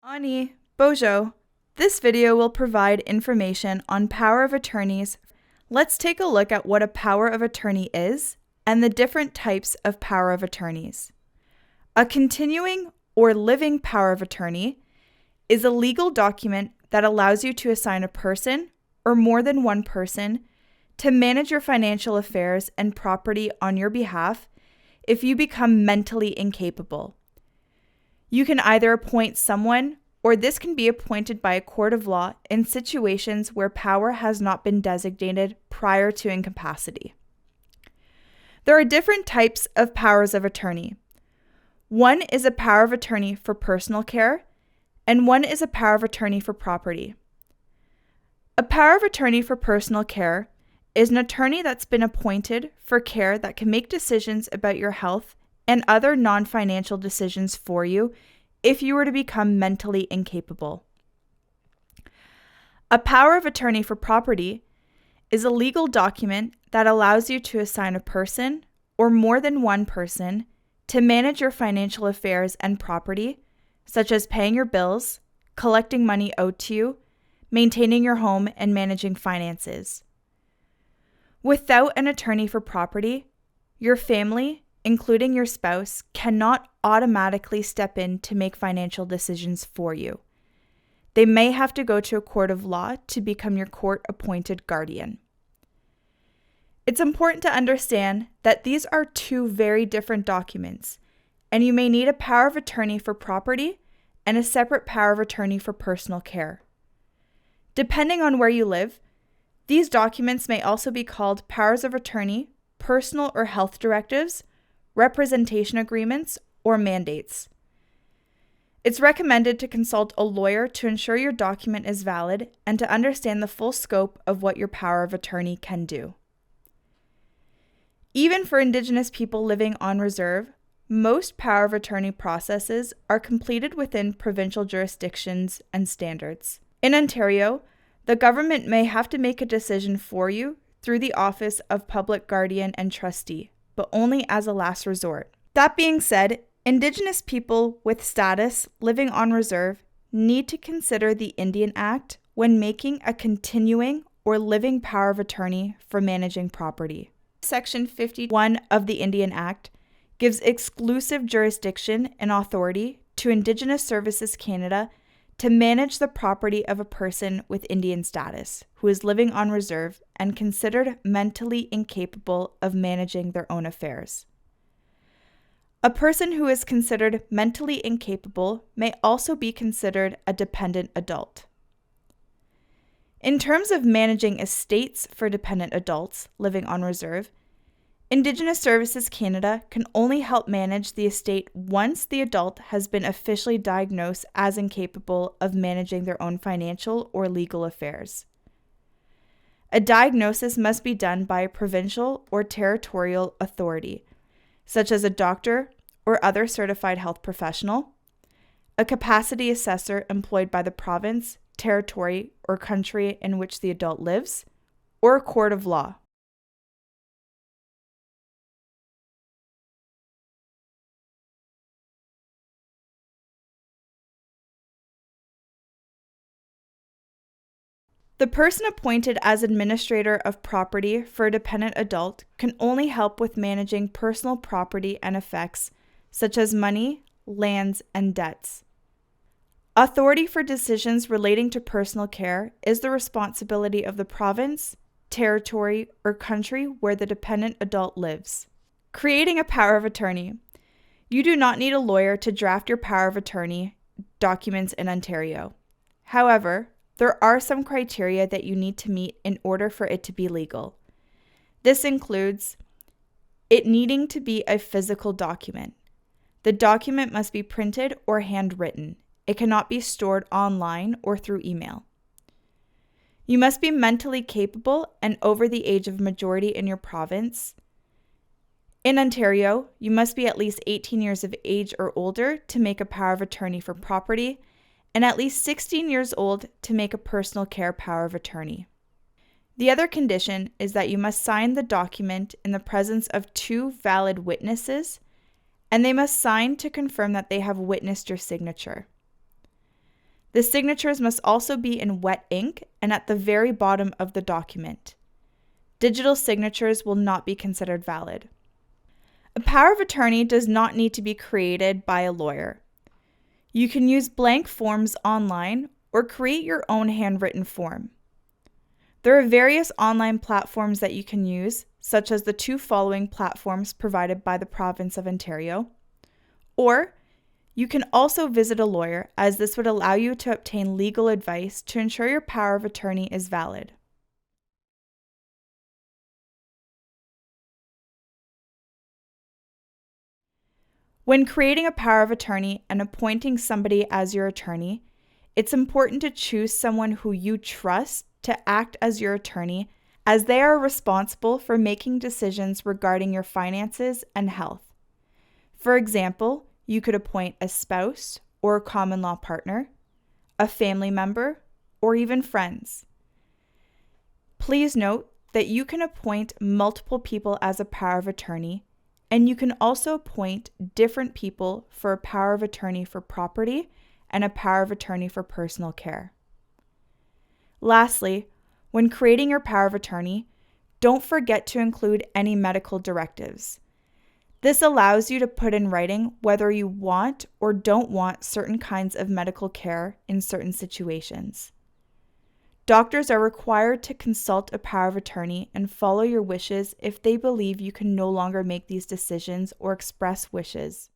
Ani, Bojo. This video will provide information on power of attorneys. Let's take a look at what a power of attorney is and the different types of power of attorneys. A continuing or living power of attorney is a legal document that allows you to assign a person or more than one person to manage your financial affairs and property on your behalf if you become mentally incapable. You can either appoint someone, or this can be appointed by a court of law in situations where power has not been designated prior to incapacity. There are different types of powers of attorney. One is a power of attorney for personal care, and one is a power of attorney for property. A power of attorney for personal care is an attorney that's been appointed for care that can make decisions about your health and other non-financial decisions for you if you were to become mentally incapable. A power of attorney for property is a legal document that allows you to assign a person or more than one person to manage your financial affairs and property, such as paying your bills, collecting money owed to you, maintaining your home, and managing finances. Without an attorney for property, your family, including your spouse, cannot automatically step in to make financial decisions for you. They may have to go to a court of law to become your court-appointed guardian. It's important to understand that these are two very different documents, and you may need a power of attorney for property and a separate power of attorney for personal care. Depending on where you live, these documents may also be called powers of attorney, personal or health directives, representation agreements, or mandates. It's recommended to consult a lawyer to ensure your document is valid and to understand the full scope of what your power of attorney can do. Even for Indigenous people living on reserve, most power of attorney processes are completed within provincial jurisdictions and standards. In Ontario, the government may have to make a decision for you through the Office of Public Guardian and Trustee, but only as a last resort. That being said, Indigenous people with status living on reserve need to consider the Indian Act when making a continuing or living power of attorney for managing property. Section 51 of the Indian Act gives exclusive jurisdiction and authority to Indigenous Services Canada to manage the property of a person with Indian status who is living on reserve and considered mentally incapable of managing their own affairs. A person who is considered mentally incapable may also be considered a dependent adult. In terms of managing estates for dependent adults living on reserve, Indigenous Services Canada can only help manage the estate once the adult has been officially diagnosed as incapable of managing their own financial or legal affairs. A diagnosis must be done by a provincial or territorial authority, such as a doctor or other certified health professional, a capacity assessor employed by the province, territory, or country in which the adult lives, or a court of law. The person appointed as administrator of property for a dependent adult can only help with managing personal property and effects, such as money, lands, and debts. Authority for decisions relating to personal care is the responsibility of the province, territory, or country where the dependent adult lives. Creating a power of attorney. You do not need a lawyer to draft your power of attorney documents in Ontario. However, there are some criteria that you need to meet in order for it to be legal. This includes it needing to be a physical document. The document must be printed or handwritten. It cannot be stored online or through email. You must be mentally capable and over the age of majority in your province. In Ontario, you must be at least 18 years of age or older to make a power of attorney for property, and at least 16 years old to make a personal care power of attorney. The other condition is that you must sign the document in the presence of 2 valid witnesses, and they must sign to confirm that they have witnessed your signature. The signatures must also be in wet ink and at the very bottom of the document. Digital signatures will not be considered valid. A power of attorney does not need to be created by a lawyer. You can use blank forms online or create your own handwritten form. There are various online platforms that you can use, such as the two following platforms provided by the province of Ontario. Or you can also visit a lawyer, as this would allow you to obtain legal advice to ensure your power of attorney is valid. When creating a power of attorney and appointing somebody as your attorney, it's important to choose someone who you trust to act as your attorney, as they are responsible for making decisions regarding your finances and health. For example, you could appoint a spouse or a common law partner, a family member, or even friends. Please note that you can appoint multiple people as a power of attorney, and you can also appoint different people for a power of attorney for property and a power of attorney for personal care. Lastly, when creating your power of attorney, don't forget to include any medical directives. This allows you to put in writing whether you want or don't want certain kinds of medical care in certain situations. Doctors are required to consult a power of attorney and follow your wishes if they believe you can no longer make these decisions or express wishes.